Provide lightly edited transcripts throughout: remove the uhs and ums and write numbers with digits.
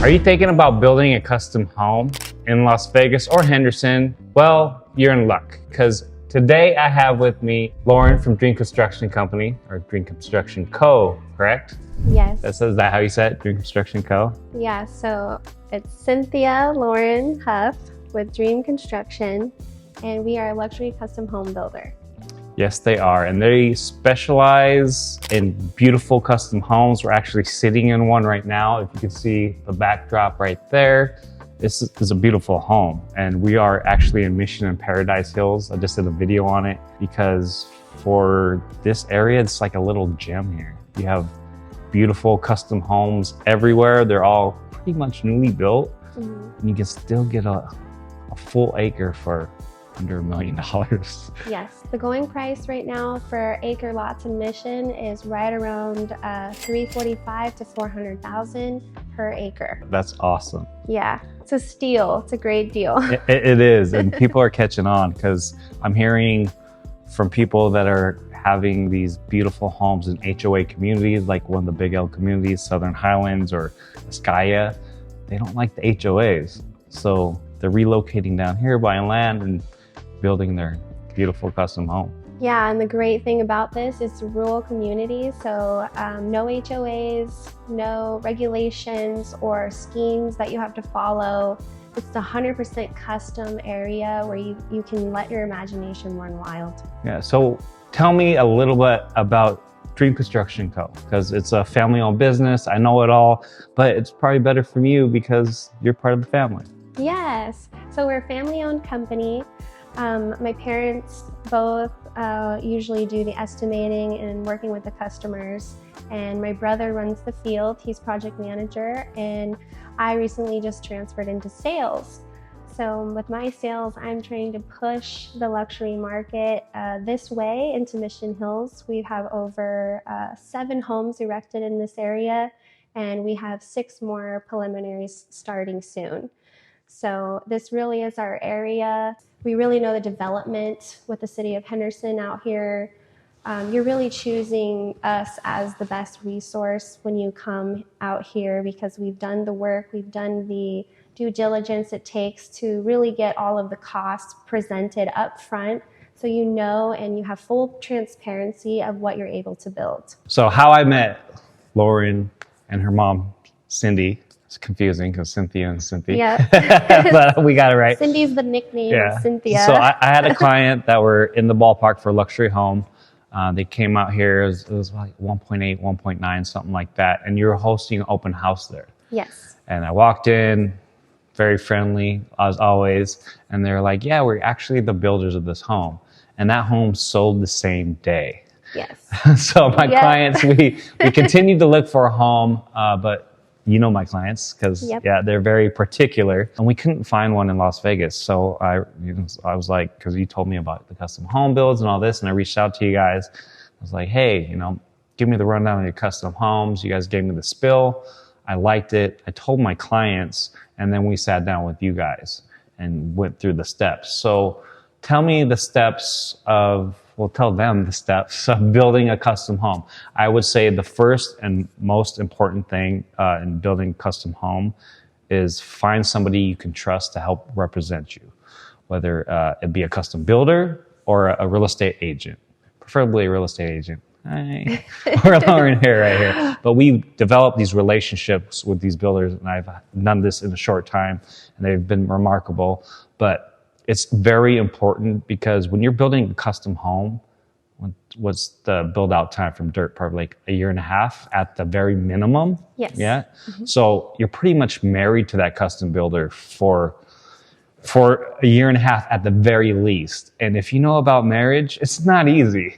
Are you thinking about building a custom home in Las Vegas or Henderson? Well, you're in luck, because today I have with me Lauren from Dream Construction Company, or Dream Construction Co., correct? Yes. Is that how you said it? Dream Construction Co.? Yeah, so it's Cynthia Lauren Huff with Dream Construction, and we are a luxury custom home builder. Yes, they are, and they specialize in beautiful custom homes. We're actually sitting in one right now. If you can see the backdrop right there, this is a beautiful home, and we are actually in Mission and Paradise Hills. I just did a video on it because for this area, it's like a little gem here. You have beautiful custom homes everywhere. They're all pretty much newly built, and you can still get a full acre for under $1 million. Yes, the going price right now for acre lots in Mission is right around $345,000 to $400,000 per acre. That's awesome. Yeah, it's a steal. It's a great deal. It is, and people are catching on because I'm hearing from people that are having these beautiful homes in HOA communities, like one of the Big L communities, Southern Highlands or Escaya. They don't like the HOAs, so they're relocating down here, buying land and building their beautiful custom home. Yeah, and the great thing about this is a rural community, so no HOAs, no regulations or schemes that you have to follow. It's the 100% custom area where you can let your imagination run wild. Yeah, so tell me a little bit about Dream Construction Co., because it's a family-owned business. I know it all, but it's probably better from you because you're part of the family. Yes, so we're a family-owned company. My parents both usually do the estimating and working with the customers, and my brother runs the field. He's project manager, and I recently just transferred into sales. So with my sales, I'm trying to push the luxury market this way into Mission Hills. We have over 7 homes erected in this area, and we have 6 more preliminaries starting soon. So this really is our area. We really know the development with the city of Henderson out here. You're really choosing us as the best resource when you come out here because we've done the work, we've done the due diligence it takes to really get all of the costs presented up front so you know and you have full transparency of what you're able to build. So how I met Lauren and her mom, Cindy. It's confusing because Cynthia and Cynthia. Yeah. But we got it right. Cindy's the nickname, yeah. Cynthia. So I had a client that were in the ballpark for a luxury home. They came out here, it was like 1.8, 1.9, something like that. And you were hosting an open house there. Yes. And I walked in, very friendly as always. And they're like, yeah, we're actually the builders of this home. And that home sold the same day. Yes. So my clients, we continued to look for a home, but you know my clients because they're very particular, and we couldn't find one in Las Vegas. So I was like, because you told me about the custom home builds and all this, and I reached out to you guys. I was like, hey, give me the rundown of your custom homes. You guys gave me the spill. I liked it. I told my clients, and then we sat down with you guys and went through the steps. So tell me the steps of, tell them the steps of building a custom home. I would say the first and most important thing in building a custom home is find somebody you can trust to help represent you, whether it be a custom builder or a real estate agent, preferably a real estate agent. We're Lauren here, right here. But we developed these relationships with these builders, and I've done this in a short time, and they've been remarkable. But it's very important because when you're building a custom home, what's the build out time from dirt? Probably like 1.5 years at the very minimum. Yes. Yeah. Mm-hmm. So you're pretty much married to that custom builder for 1.5 years at the very least. And if you know about marriage, it's not easy.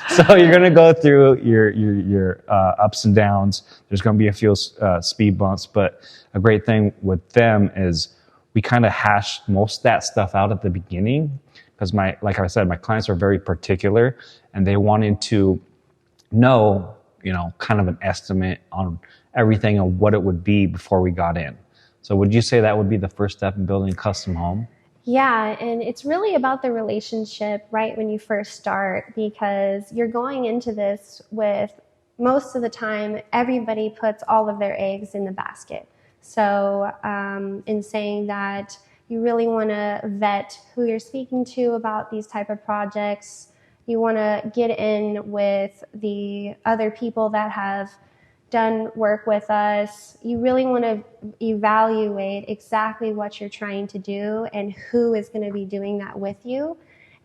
So you're going to go through your ups and downs. There's going to be a few speed bumps, but a great thing with them is we kind of hashed most of that stuff out at the beginning because like I said, my clients are very particular and they wanted to know, kind of an estimate on everything and what it would be before we got in. So would you say that would be the first step in building a custom home? Yeah, and it's really about the relationship right when you first start because you're going into this with most of the time, everybody puts all of their eggs in the basket. So in saying that, you really want to vet who you're speaking to about these type of projects. You want to get in with the other people that have done work with us. You really want to evaluate exactly what you're trying to do and who is going to be doing that with you.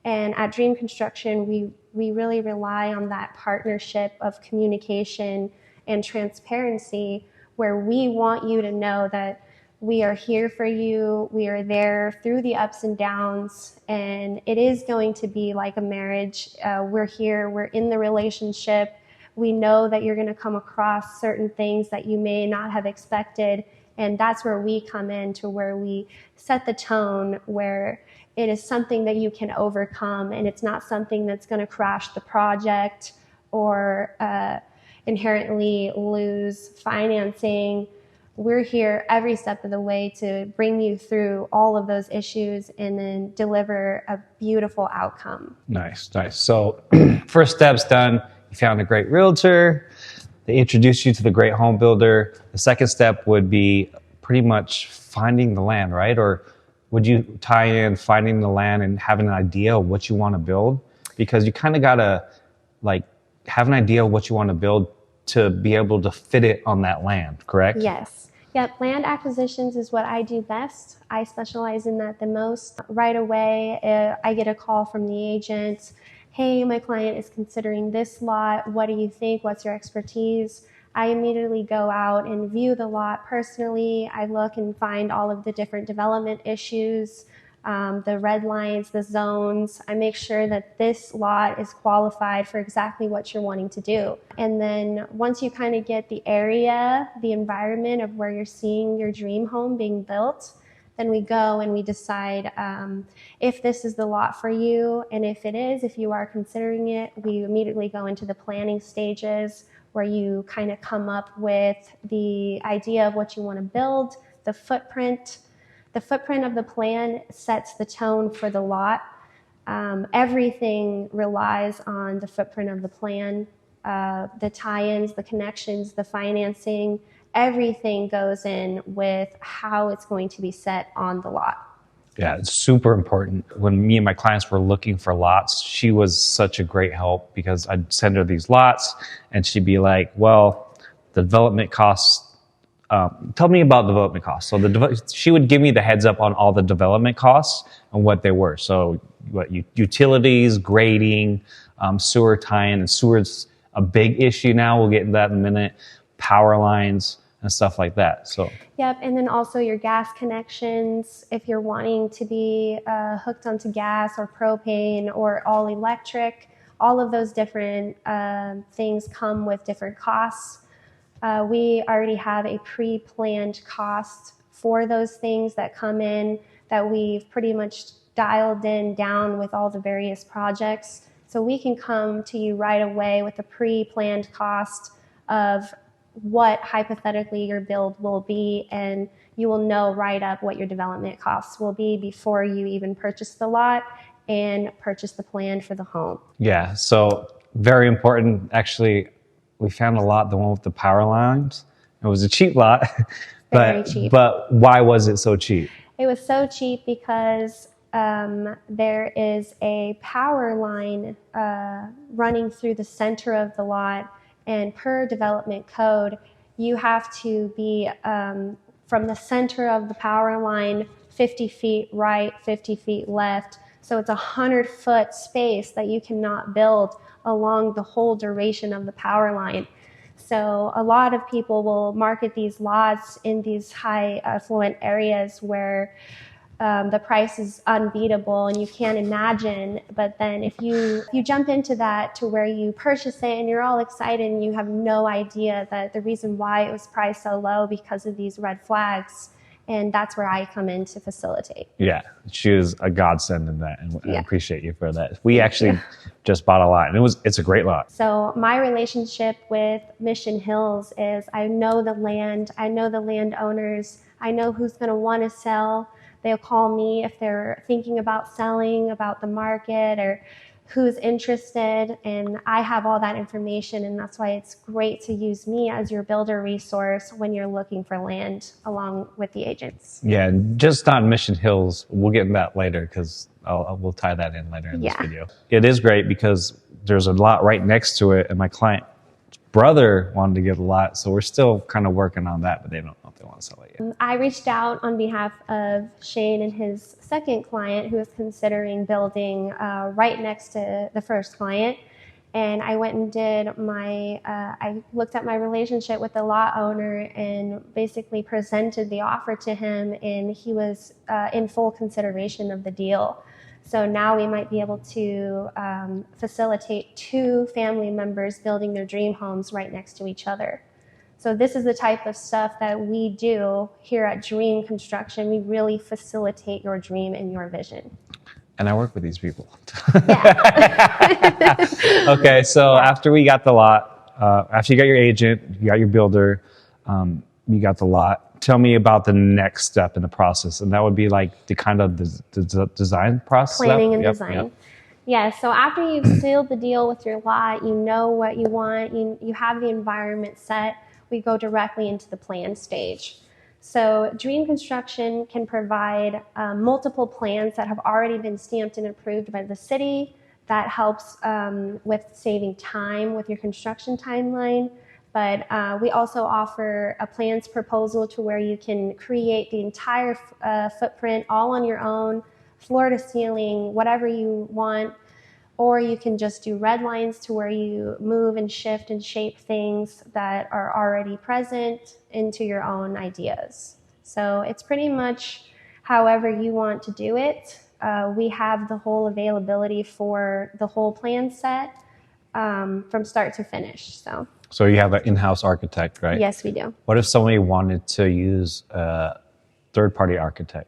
And at Dream Construction, we really rely on that partnership of communication and transparency, where we want you to know that we are here for you. We are there through the ups and downs, and it is going to be like a marriage. We're here, we're in the relationship. We know that you're going to come across certain things that you may not have expected, and that's where we come in, to where we set the tone, where it is something that you can overcome, and it's not something that's going to crash the project or inherently lose financing. We're here every step of the way to bring you through all of those issues and then deliver a beautiful outcome. Nice. So first step's done. You found a great realtor. They introduced you to the great home builder. The second step would be pretty much finding the land, right? Or would you tie in finding the land and having an idea of what you want to build? Because you kind of got to have an idea of what you want to build to be able to fit it on that land, correct? Yes. Yep, land acquisitions is what I do best. I specialize in that the most. Right away, I get a call from the agent. Hey, my client is considering this lot. What do you think? What's your expertise? I immediately go out and view the lot personally. I look and find all of the different development issues, the red lines, the zones. I make sure that this lot is qualified for exactly what you're wanting to do. And then once you kind of get the area, the environment of where you're seeing your dream home being built, then we go and we decide if this is the lot for you. And if it is, if you are considering it, we immediately go into the planning stages, where you kind of come up with the idea of what you want to build, the footprint. The footprint of the plan sets the tone for the lot. Everything relies on the footprint of the plan, the tie-ins, the connections, the financing. Everything goes in with how it's going to be set on the lot. Yeah, it's super important. When me and my clients were looking for lots, she was such a great help, because I'd send her these lots and she'd be like, well, the development costs, tell me about development costs. So she would give me the heads up on all the development costs and what they were. So utilities, grading, sewer tie-in, and sewer's a big issue now. We'll get into that in a minute. Power lines and stuff like that. So. Yep, and then also your gas connections. If you're wanting to be hooked onto gas or propane or all electric, all of those different things come with different costs. We already have a pre-planned cost for those things that come in, that we've pretty much dialed down with all the various projects. So we can come to you right away with a pre-planned cost of what hypothetically your build will be, and you will know right up what your development costs will be before you even purchase the lot and purchase the plan for the home. Yeah, so very important. Actually, we found a lot, the one with the power lines. It was a cheap lot, Very cheap. But why was it so cheap? It was so cheap because there is a power line running through the center of the lot. And per development code, you have to be from the center of the power line 50 feet right, 50 feet left. So it's a 100-foot space that you cannot build along the whole duration of the power line. So a lot of people will market these lots in these high affluent areas where the price is unbeatable and you can't imagine. But then if you jump into that to where you purchase it and you're all excited and you have no idea that the reason why it was priced so low because of these red flags, and that's where I come in to facilitate. Yeah, she was a godsend in that, and I appreciate you for that. We actually just bought a lot, and it's a great lot. So my relationship with Mission Hills is I know the land, I know the landowners, I know who's going to want to sell. They'll call me if they're thinking about selling, about the market, or who's interested, and I have all that information, and that's why it's great to use me as your builder resource when you're looking for land along with the agents. Yeah, just not Mission Hills. We'll get into that later because we'll tie that in later in this video. It is great because there's a lot right next to it, and my client's brother wanted to get a lot, so we're still kind of working on that, but they don't know if they want to sell it yet. I reached out on behalf of Shane and his second client who was considering building right next to the first client. And I went and did I looked at my relationship with the lot owner and basically presented the offer to him, and he was in full consideration of the deal. So now we might be able to facilitate 2 family members building their dream homes right next to each other. So this is the type of stuff that we do here at Dream Construction. We really facilitate your dream and your vision. And I work with these people. Yeah. Okay, so after we got the lot, after you got your agent, you got your builder, you got the lot, tell me about the next step in the process. And that would be like the kind of the design process? Planning and design. Yeah, so after you've sealed the deal with your lot, you know what you want, you have the environment set, we go directly into the plan stage. So Dream Construction can provide multiple plans that have already been stamped and approved by the city. That helps with saving time with your construction timeline. But we also offer a plans proposal to where you can create the entire footprint all on your own, floor to ceiling, whatever you want. Or you can just do red lines to where you move and shift and shape things that are already present into your own ideas. So it's pretty much however you want to do it. We have the whole availability for the whole plan set from start to finish. So you have an in-house architect, right? Yes, we do. What if somebody wanted to use a third-party architect?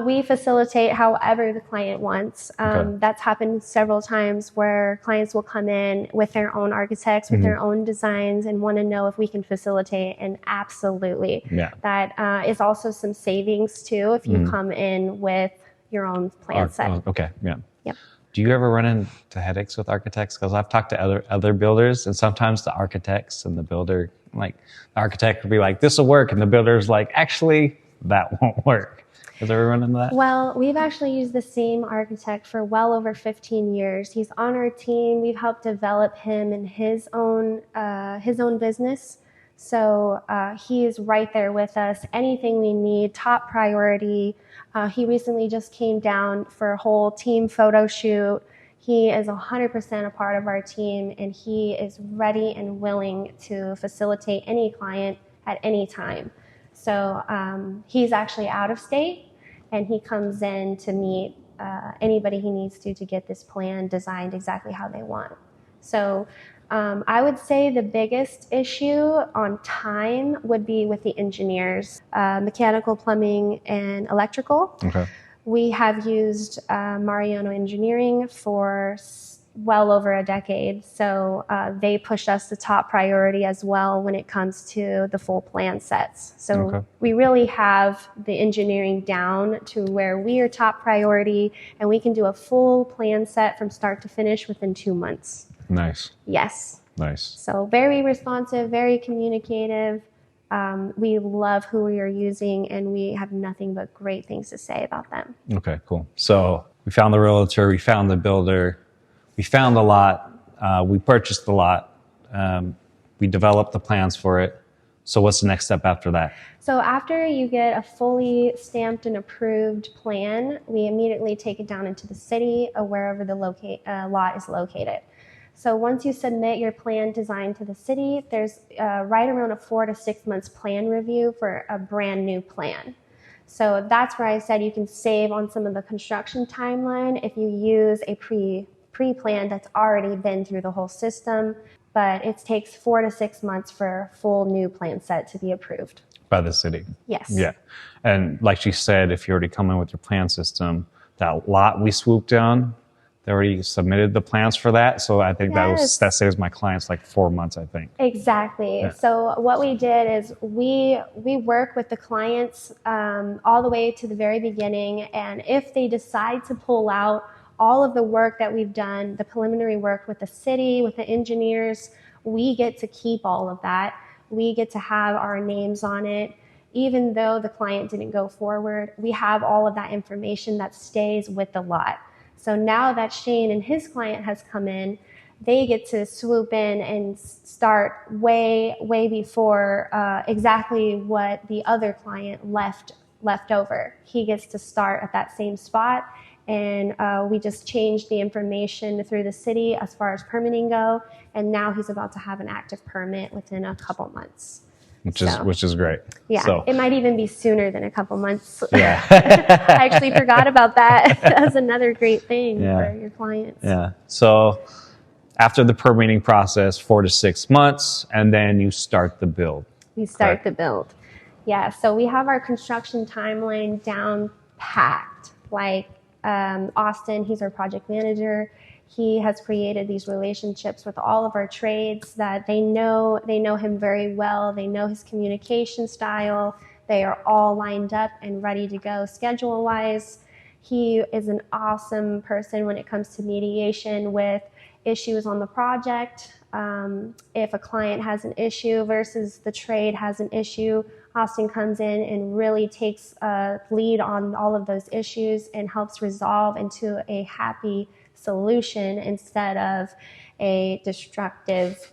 We facilitate however the client wants. Okay. That's happened several times where clients will come in with their own architects, with their own designs, and want to know if we can facilitate. And absolutely. Yeah. That is also some savings too if you come in with your own plan set. Okay, yeah. Yep. Do you ever run into headaches with architects? Because I've talked to other builders, and sometimes the architects and the builder, like the architect would be like, this will work, and the builder's like, actually, that won't work. Has ever run into that? Well, we've actually used the same architect for well over 15 years. He's on our team. We've helped develop him in his own business. So he is right there with us. Anything we need, top priority. He recently just came down for a whole team photo shoot. He is 100% a part of our team, and he is ready and willing to facilitate any client at any time. So he's actually out of state, and he comes in to meet anybody he needs to get this plan designed exactly how they want. So I would say the biggest issue on time would be with the engineers, mechanical, plumbing, and electrical. Okay. We have used Mariano Engineering for well over a decade, so they push us the top priority as well when it comes to the full plan sets. So we really have the engineering down to where we are top priority, and we can do a full plan set from start to finish within 2 months. Nice. Yes. Nice. So very responsive, very communicative. We love who we are using, and we have nothing but great things to say about them. Okay, cool. So we found the realtor, we found the builder, we found the lot, we purchased the lot, we developed the plans for it. So what's the next step after that? So after you get a fully stamped and approved plan, we immediately take it down into the city or wherever the lot is located. So once you submit your plan design to the city, there's right around a 4 to 6 months plan review for a brand new plan. So that's where I said you can save on some of the construction timeline if you use a pre-plan that's already been through the whole system, but it takes 4 to 6 months for a full new plan set to be approved. By the city? Yes. Yeah. And like she said, if you already come in with your plan system, that lot we swooped down, they already submitted the plans for that. So I think that saves my clients like 4 months, I think. Exactly. Yeah. So what we did is we work with the clients all the way to the very beginning. And if they decide to pull out, all of the work that we've done, the preliminary work with the city, with the engineers, we get to keep all of that. We get to have our names on it. Even though the client didn't go forward, we have all of that information that stays with the lot. So now that Shane and his client has come in, they get to swoop in and start way before exactly what the other client left over. He gets to start at that same spot, and we just changed the information through the city as far as permitting go, and now he's about to have an active permit within a couple months. Which is great. Yeah, so it might even be sooner than a couple months. Yeah. I actually forgot about that. That's another great thing for your clients. Yeah. So after the permitting process, 4 to 6 months, and then you start the build. We start the build. Yeah. So we have our construction timeline down packed. Like Austin, he's our project manager. He has created these relationships with all of our trades that they know him very well. They know his communication style. They are all lined up and ready to go schedule-wise. He is an awesome person when it comes to mediation with issues on the project. If a client has an issue versus the trade has an issue, Austin comes in and really takes a lead on all of those issues and helps resolve into a happy solution instead of a destructive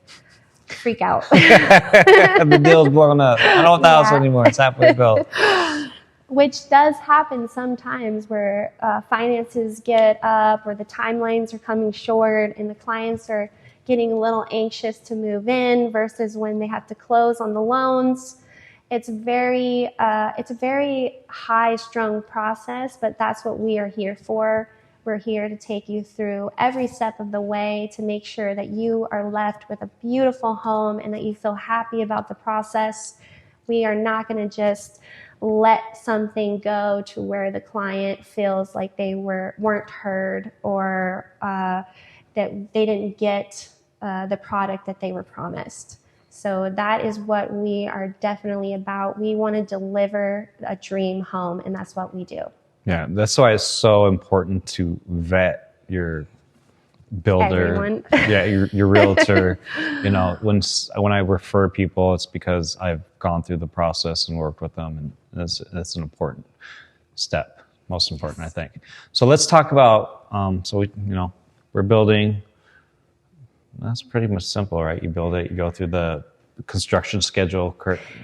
freak out. The deal's blown up. I don't want the house anymore. It's halfway built. Which does happen sometimes where finances get up or the timelines are coming short and the clients are getting a little anxious to move in versus when they have to close on the loans. It's a very high-strung process, but that's what we are here for. We're here to take you through every step of the way to make sure that you are left with a beautiful home and that you feel happy about the process. We are not going to just let something go to where the client feels like they weren't heard or that they didn't get the product that they were promised. So that is what we are definitely about. We want to deliver a dream home, and that's what we do. Yeah, that's why it's so important to vet your builder. Everyone. Yeah, your realtor. You know, when I refer people, it's because I've gone through the process and worked with them, and that's an important step, most important, I think. So let's talk about. We're building. That's pretty much simple, right? You build it, you go through the construction schedule.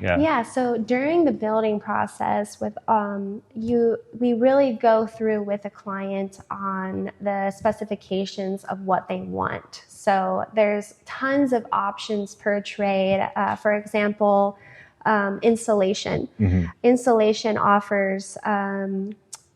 Yeah. So during the building process, we really go through with a client on the specifications of what they want. So there's tons of options per trade. For example, insulation. Mm-hmm. Insulation offers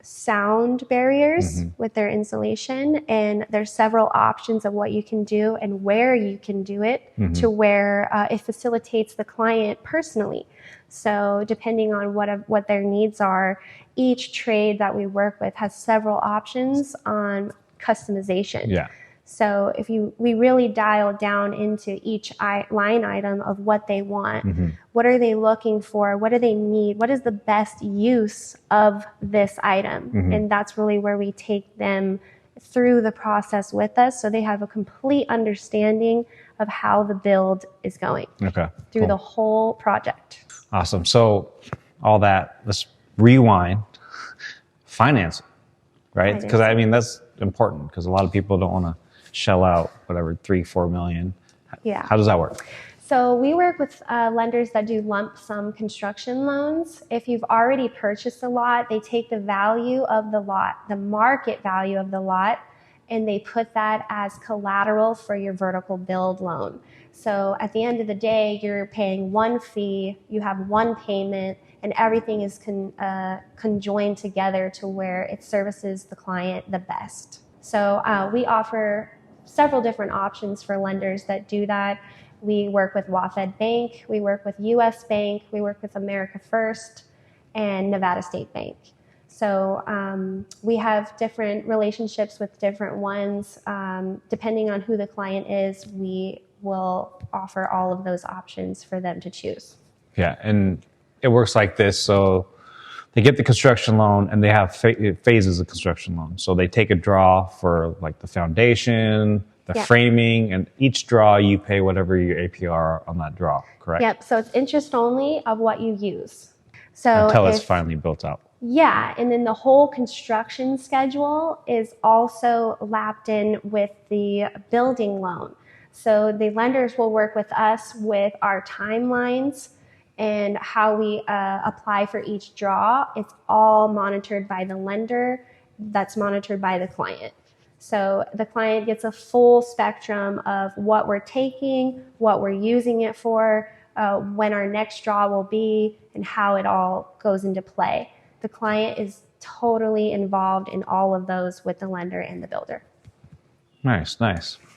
sound barriers with their insulation, and there's several options of what you can do and where you can do it to where it facilitates the client personally. So depending on what their needs are, each trade that we work with has several options on customization. Yeah. So we really dial down into each line item of what they want. What are they looking for? What do they need? What is the best use of this item? And that's really where we take them through the process with us so they have a complete understanding of how the build is going through the whole project. Awesome. So all that, let's rewind. Financing, right? Because that's important because a lot of people don't want to shell out whatever $3-4 million. Yeah. How does that work? So we work with lenders that do lump sum construction loans. If you've already purchased a lot, they take the value of the lot, the market value of the lot, and they put that as collateral for your vertical build loan. So at the end of the day, you're paying one fee, you have one payment, and everything is conjoined together to where it services the client the best. So we offer several different options for lenders that do that. We work with WaFd Bank, we work with US Bank, we work with America First, and Nevada State Bank. So we have different relationships with different ones. Depending on who the client is, we will offer all of those options for them to choose. Yeah, and it works like this. So they get the construction loan, and they have phases of construction loan. So they take a draw for like the foundation, the framing, and each draw you pay whatever your APR on that draw, correct? Yep. So it's interest only of what you use. So until it's finally built out. Yeah, and then the whole construction schedule is also lapped in with the building loan. So the lenders will work with us with our timelines and how we apply for each draw. It's all monitored by the lender, that's monitored by the client. So the client gets a full spectrum of what we're taking, what we're using it for, when our next draw will be, and how it all goes into play. The client is totally involved in all of those with the lender and the builder. Nice.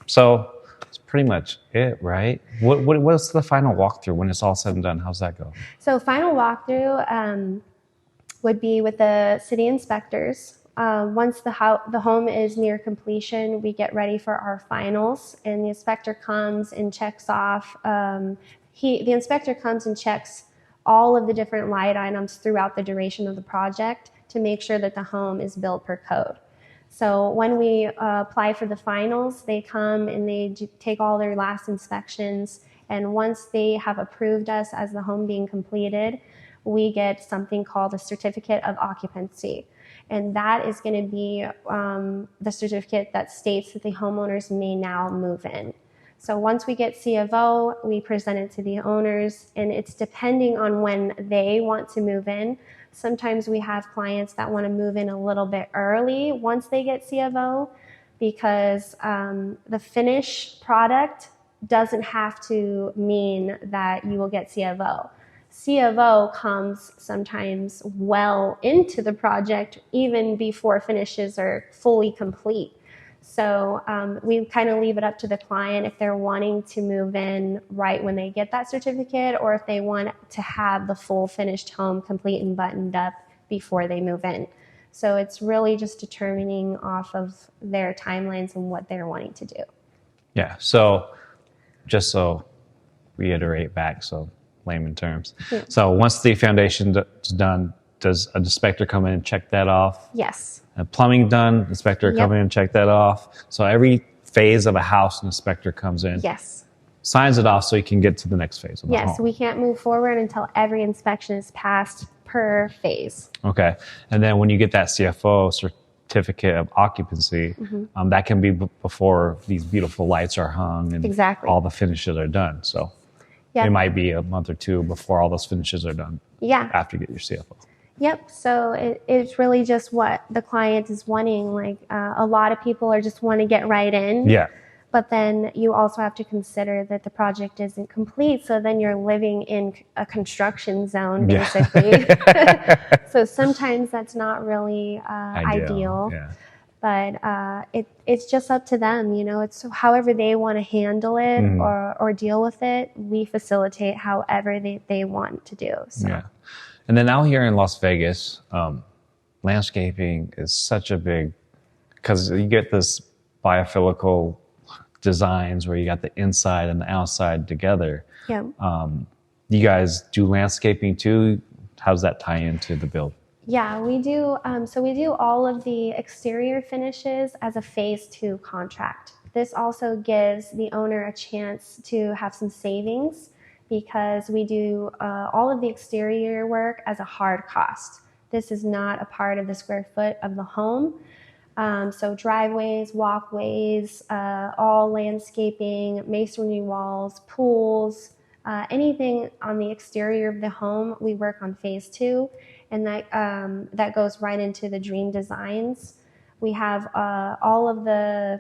So that's pretty much it, right? What's the final walkthrough when it's all said and done? How's that go? So final walkthrough would be with the city inspectors. Once the home is near completion, we get ready for our finals, and the inspector comes and checks off. The inspector comes and checks all of the different light items throughout the duration of the project to make sure that the home is built per code. So when we apply for the finals, they come and they take all their last inspections, and once they have approved us as the home being completed, we get something called a certificate of occupancy. And that is going to be the certificate that states that the homeowners may now move in. So once we get C of O, we present it to the owners, and it's depending on when they want to move in. Sometimes we have clients that want to move in a little bit early once they get C of O, because the finished product doesn't have to mean that you will get C of O. C of O comes sometimes well into the project, even before finishes are fully complete. So we kind of leave it up to the client if they're wanting to move in right when they get that certificate, or if they want to have the full finished home complete and buttoned up before they move in. So it's really just determining off of their timelines and what they're wanting to do. Yeah. So just so reiterate back, so layman terms. Yeah. So once the foundation is done, does an inspector come in and check that off? Yes. Plumbing done, inspector come in and check that off. So every phase of a house, an inspector comes in. Yes. Signs it off so you can get to the next phase of the home. Yes, we can't move forward until every inspection is passed per phase. Okay. And then when you get that CFO, certificate of occupancy, that can be before these beautiful lights are hung and all the finishes are done. So it might be a month or two before all those finishes are done. Yeah. After you get your CFO. Yep. So it's really just what the client is wanting. Like a lot of people just want to get right in. Yeah. But then you also have to consider that the project isn't complete. So then you're living in a construction zone, basically. So sometimes that's not really ideal. Yeah. But it's just up to them. You know, it's however they want to handle it or deal with it. We facilitate however they want to do. So. Yeah. And then out here in Las Vegas, landscaping is such a big, because you get this biophilical designs where you got the inside and the outside together. Yeah. You guys do landscaping too? How does that tie into the build? Yeah, we do. So we do all of the exterior finishes as a phase 2 contract. This also gives the owner a chance to have some savings, because we do all of the exterior work as a hard cost. This is not a part of the square foot of the home. So driveways, walkways, all landscaping, masonry walls, pools, anything on the exterior of the home, we work on phase 2, and that goes right into the dream designs. We have all of the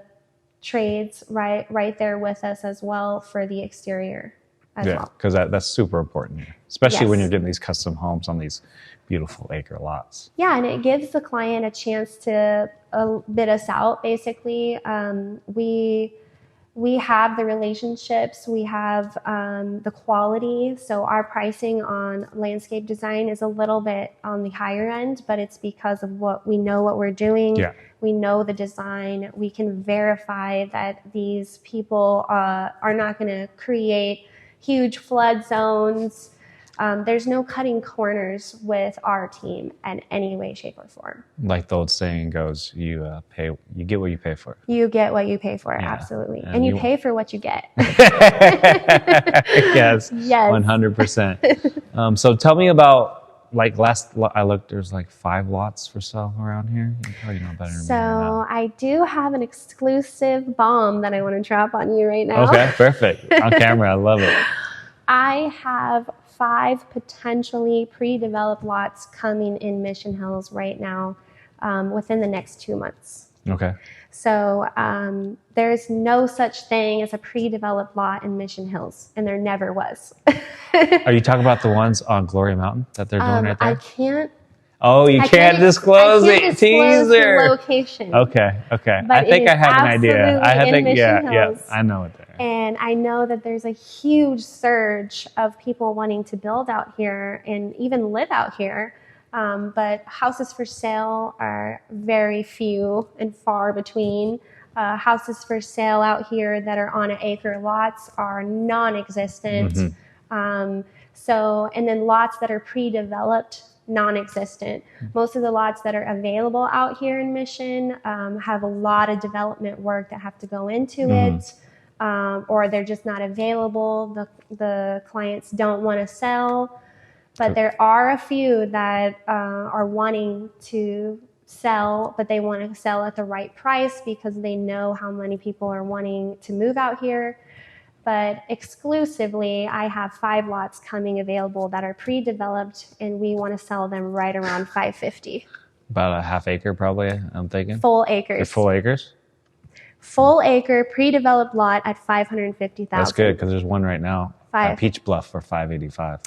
trades right there with us as well for the exterior. Yeah, because that's super important, especially when you're getting these custom homes on these beautiful acre lots. Yeah, and it gives the client a chance to bid us out, basically. We have the relationships, we have the quality, so our pricing on landscape design is a little bit on the higher end, but it's because of what we're doing. Yeah. We know the design. We can verify that these people are not going to create huge flood zones, There's no cutting corners with our team in any way, shape, or form. Like the old saying goes, you get what you pay for. You get what you pay for, absolutely. And you pay for what you get. Yes, 100%. So tell me about, like, I looked, there's like 5 lots for sale around here. You probably know better than me. So I do have an exclusive bomb that I want to drop on you right now. Okay, perfect. On camera, I love it. I have 5 potentially pre-developed lots coming in Mission Hills right now within the next 2 months. Okay. So there's no such thing as a pre-developed lot in Mission Hills, and there never was. Are you talking about the ones on Glory Mountain that they're doing right there? I can't. Oh, you can't disclose it. Teaser. The location. Okay. But I think I have an idea. Yeah, I know it there. And I know that there's a huge surge of people wanting to build out here and even live out here. But houses for sale are very few and far between. Houses for sale out here that are on an acre lots are non-existent. Mm-hmm. And then lots that are pre-developed, non-existent. Most of the lots that are available out here in Mission have a lot of development work that have to go into it. Or they're just not available. The clients don't want to sell. But there are a few that are wanting to sell, but they want to sell at the right price because they know how many people are wanting to move out here. But exclusively, I have 5 lots coming available that are pre-developed, and we want to sell them right around $550. About a half acre, probably, I'm thinking. Full acres. They're full acres? Full acre, pre-developed lot at $550,000. That's good, because there's one right now at Peach Bluff for $585.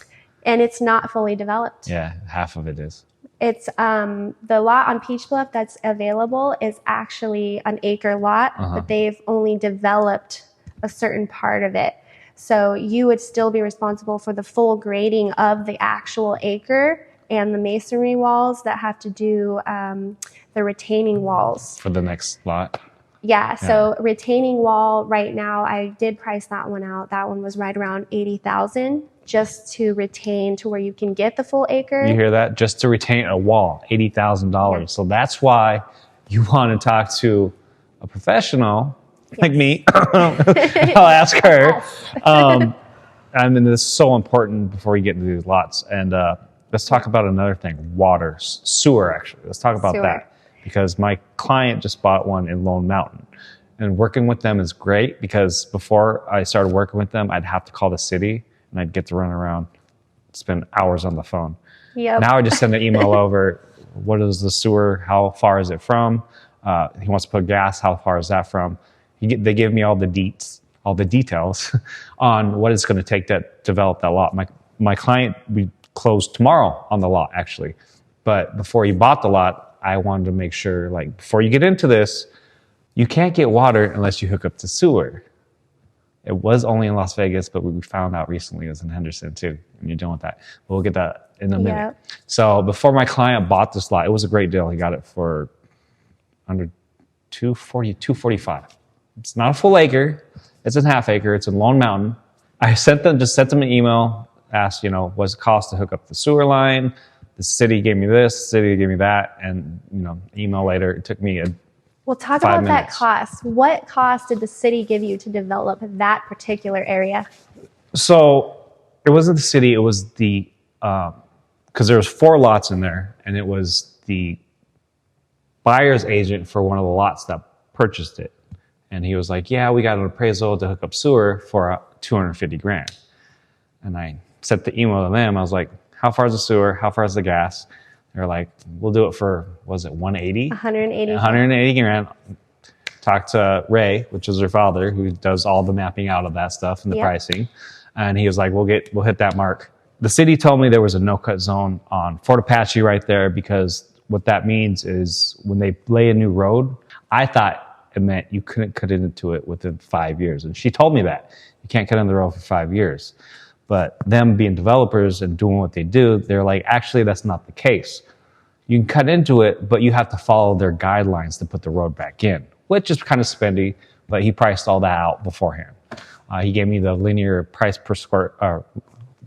And it's not fully developed. Yeah, half of it is. It's the lot on Peach Bluff that's available is actually an acre lot, but they've only developed a certain part of it. So you would still be responsible for the full grading of the actual acre and the masonry walls that have to do the retaining walls. For the next lot? Yeah, so retaining wall right now, I did price that one out. That one was right around $80,000 just to retain to where you can get the full acre. You hear that? Just to retain a wall, $80,000. Yeah. So that's why you want to talk to a professional like me. I'll ask her. Yes. I mean, this is so important before you get into these lots. And let's talk about another thing, water, sewer, actually. Let's talk about that. Because my client just bought one in Lone Mountain. And working with them is great because before I started working with them, I'd have to call the city and I'd get to run around, spend hours on the phone. Yep. Now I just send an email over, what is the sewer, how far is it from? He wants to put gas, how far is that from? They give me all the details on what it's going to take to develop that lot. My client, we closed tomorrow on the lot, actually. But before he bought the lot, I wanted to make sure, like, before you get into this, you can't get water unless you hook up to sewer. It was only in Las Vegas, but we found out recently it was in Henderson too. And you're done with that. But we'll get that in a minute. So before my client bought this lot, it was a great deal. He got it for under $245. It's not a full acre. It's a half acre. It's in Lone Mountain. I sent them an email, asked, what's it cost to hook up the sewer line? The city gave me this, the city gave me that, and email later, it took me Well, talk about that cost. What cost did the city give you to develop that particular area? So it wasn't the city, it was the, because there was 4 lots in there, and it was the buyer's agent for one of the lots that purchased it. And he was like, yeah, we got an appraisal to hook up sewer for $250,000. And I sent the email to them, I was like, how far is the sewer? How far is the gas? They're like, we'll do it for, was it 180? 180. 180 grand. Talked to Ray, which is her father, who does all the mapping out of that stuff and the pricing. And he was like, we'll hit that mark. The city told me there was a no-cut zone on Fort Apache right there because what that means is when they lay a new road, I thought it meant you couldn't cut into it within 5 years. And she told me that. You can't cut in the road for 5 years. But them being developers and doing what they do, they're like, actually, that's not the case. You can cut into it, but you have to follow their guidelines to put the road back in, which is kind of spendy, but he priced all that out beforehand. He gave me the linear price per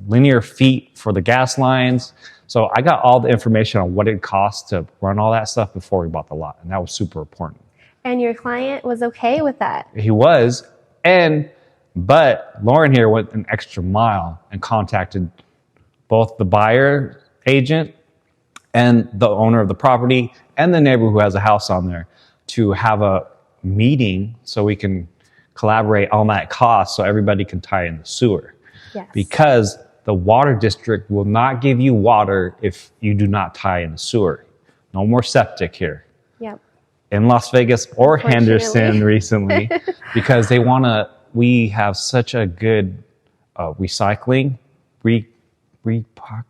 linear feet for the gas lines. So I got all the information on what it costs to run all that stuff before we bought the lot. And that was super important. And your client was okay with that? He was. But Lauren here went an extra mile and contacted both the buyer agent and the owner of the property and the neighbor who has a house on there to have a meeting so we can collaborate on that cost so everybody can tie in the sewer. Yes. Because the water district will not give you water if you do not tie in the sewer. No more septic here. Yep. In Las Vegas or Henderson recently, because we have such a good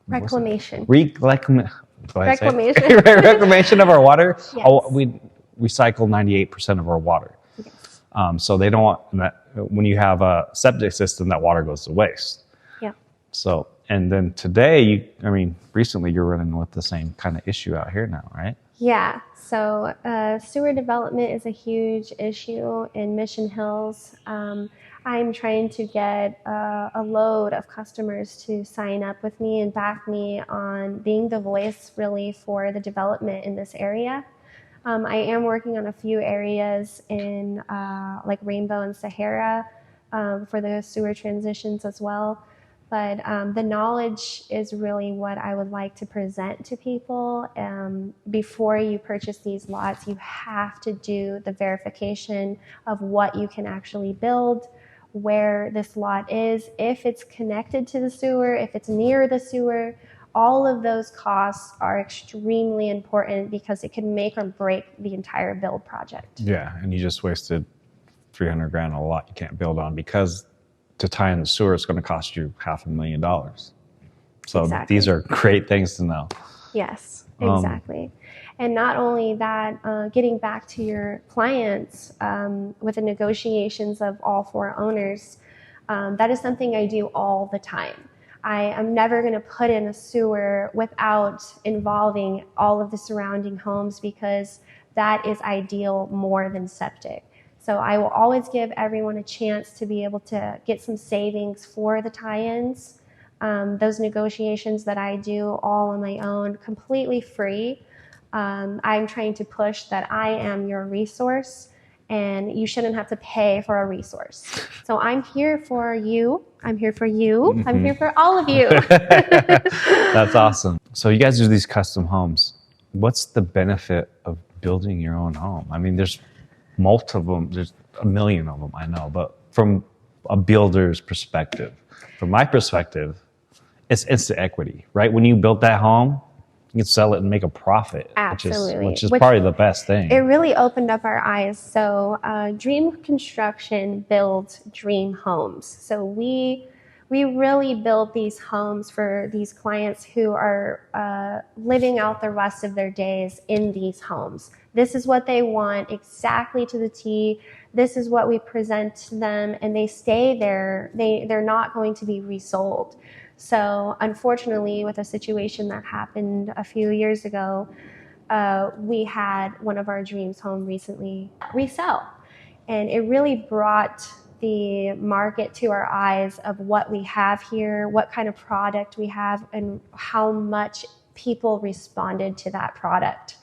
reclamation. Reclamation of our water. Yes. We recycle 98% of our water. Yes. So they don't want that. When you have a septic system, that water goes to waste. Yeah. So, and then today, recently you're running with the same kind of issue out here now, right? Yeah. So sewer development is a huge issue in Mission Hills. I'm trying to get a load of customers to sign up with me and back me on being the voice really for the development in this area. I am working on a few areas in like Rainbow and Sahara for the sewer transitions as well. But the knowledge is really what I would like to present to people. Before you purchase these lots, you have to do the verification of what you can actually build, where this lot is, if it's connected to the sewer, if it's near the sewer. All of those costs are extremely important because it can make or break the entire build project. Yeah, and you just wasted $300,000 on a lot you can't build on because to tie in the sewer is going to cost you $500,000. So Exactly. These are great things to know. Yes, exactly. And not only that, getting back to your clients with the negotiations of all four owners, that is something I do all the time. I am never going to put in a sewer without involving all of the surrounding homes because that is ideal more than septic. So I will always give everyone a chance to be able to get some savings for the tie-ins. Those negotiations that I do all on my own, completely free. I'm trying to push that I am your resource and you shouldn't have to pay for a resource. So I'm here for you. I'm here for you. Mm-hmm. I'm here for all of you. That's awesome. So you guys do these custom homes. What's the benefit of building your own home? There's multiple of them. There's a million of them, I know. But from a builder's perspective, from my perspective, it's instant equity, right? When you build that home, you can sell it and make a profit. Absolutely. Which is probably the best thing. It really opened up our eyes. So Dream Construction builds dream homes. So we really build these homes for these clients who are living out the rest of their days in these homes. This is what they want, exactly to the T. This is what we present to them, and they stay there. They're not going to be resold. So unfortunately, with a situation that happened a few years ago, we had one of our dreams home recently resell. And it really brought the market to our eyes of what we have here, what kind of product we have, and how much people responded to that product.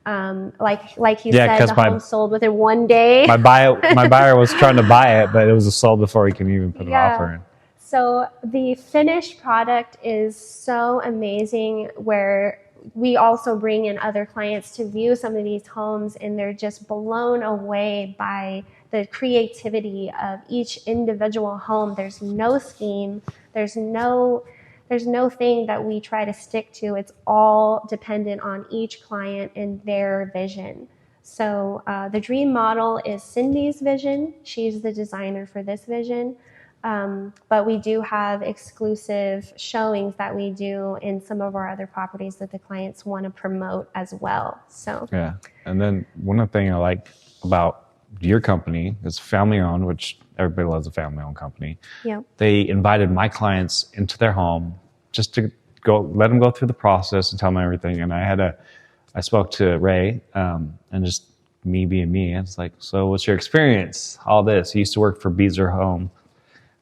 Like you said, the home sold within one day. My buyer was trying to buy it, but it was sold before he can even put an offer in. So the finished product is so amazing, where we also bring in other clients to view some of these homes, and they're just blown away by the creativity of each individual home. There's no scheme. There's no thing that we try to stick to. It's all dependent on each client and their vision. So the dream model is Cindy's vision. She's the designer for this vision. But we do have exclusive showings that we do in some of our other properties that the clients want to promote as well. So yeah, and then one of the things I like about your company is family owned, which everybody loves a family owned company. Yeah, they invited my clients into their home just to let them go through the process and tell them everything. And I spoke to Ray, and just me being me, it's like, so what's your experience? All this. He used to work for Beezer Home.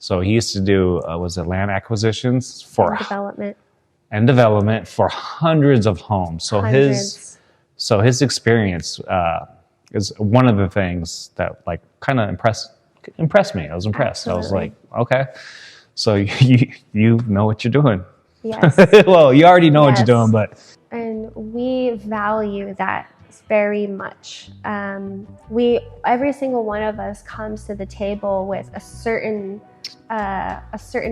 So he used to do, was it land acquisitions for development for hundreds of homes. So his experience is one of the things that like kind of impressed me. I was impressed. Absolutely. I was like, okay, so you know what you're doing. Yes. Well, you already know what you're doing, but. And we value that very much. Every single one of us comes to the table with a certain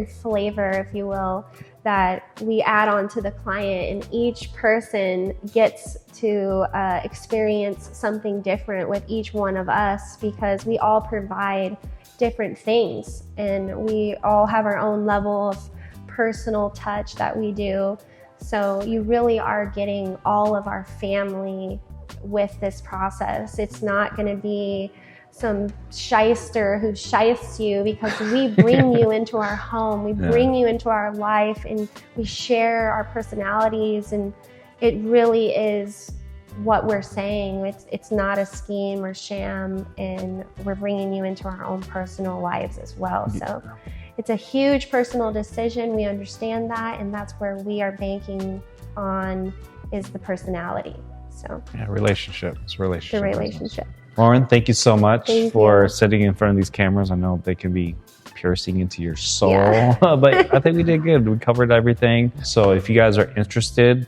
flavor, if you will, that we add on to the client, and each person gets to experience something different with each one of us, because we all provide different things and we all have our own level of personal touch that we do. So you really are getting all of our family with this process. It's not going to be some shyster who shystes you, because we bring you into our home, we bring you into our life, and we share our personalities, and it really is what we're saying. It's not a scheme or sham, and we're bringing you into our own personal lives as well. So it's a huge personal decision. We understand that, and that's where we are banking on, is the personality. So relationship. It's relationship. The relationship. Lauren, thank you so much for sitting in front of these cameras. I know they can be piercing into your soul, but I think we did good. We covered everything. So if you guys are interested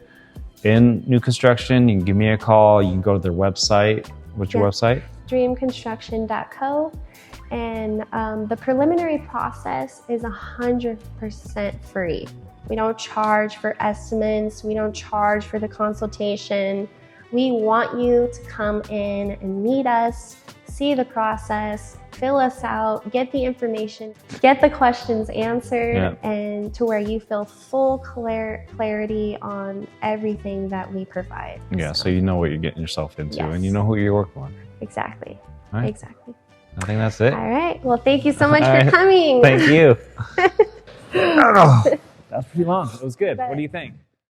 in new construction, you can give me a call. You can go to their website. What's your website? dreamconstruction.co. And the preliminary process is 100% free. We don't charge for estimates. We don't charge for the consultation. We want you to come in and meet us, see the process, fill us out, get the information, get the questions answered, and to where you feel full clarity on everything that we provide. Yeah, so you know what you're getting yourself into, and you know who you're working with. Exactly. Right. Exactly. I think that's it. All right. Well, thank you so much for coming. Thank you. That was pretty long. It was good. What do you think?